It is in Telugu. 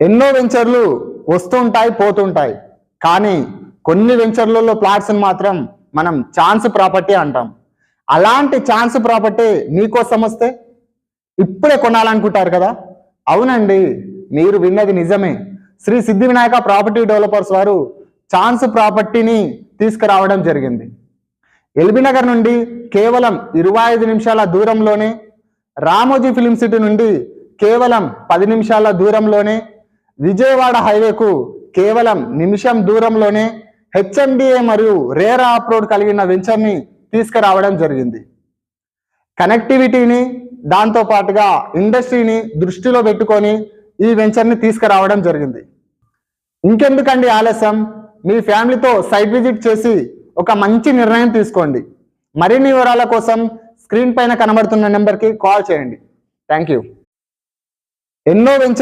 ఎన్నో వెంచర్లు వస్తుంటాయి పోతుంటాయి, కానీ కొన్ని వెంచర్లలో ప్లాట్స్ మాత్రం మనం ఛాన్స్ ప్రాపర్టీ అంటాం. అలాంటి ఛాన్స్ ప్రాపర్టీ మీకోసం వస్తే ఇప్పుడే కొనాలనుకుంటారు కదా? అవునండి, మీరు విన్నది నిజమే. శ్రీ సిద్ధి వినాయక ప్రాపర్టీ డెవలపర్స్ వారు ఛాన్స్ ప్రాపర్టీని తీసుకురావడం జరిగింది. ఎల్బీ నగర్ నుండి కేవలం 25 నిమిషాల దూరంలోనే, రామోజీ ఫిలిం సిటీ నుండి కేవలం 10 నిమిషాల దూరంలోనే, విజయవాడ హైవేకు కేవలం నిమిషం దూరంలోనే హెచ్ఎండిఏ మరియు రేరా ఆఫ్ రోడ్ కలిగిన వెంచర్ని తీసుకురావడం జరిగింది. కనెక్టివిటీని దాంతో పాటుగా ఇండస్ట్రీని దృష్టిలో పెట్టుకొని ఈ వెంచర్ని తీసుకురావడం జరిగింది. ఇంకెందుకండి ఆలస్యం, మీ ఫ్యామిలీతో సైట్ విజిట్ చేసి ఒక మంచి నిర్ణయం తీసుకోండి. మరిన్ని వివరాల కోసం స్క్రీన్ పైన కనబడుతున్న నెంబర్కి కాల్ చేయండి. Thank you. ఎన్నో వెంచర్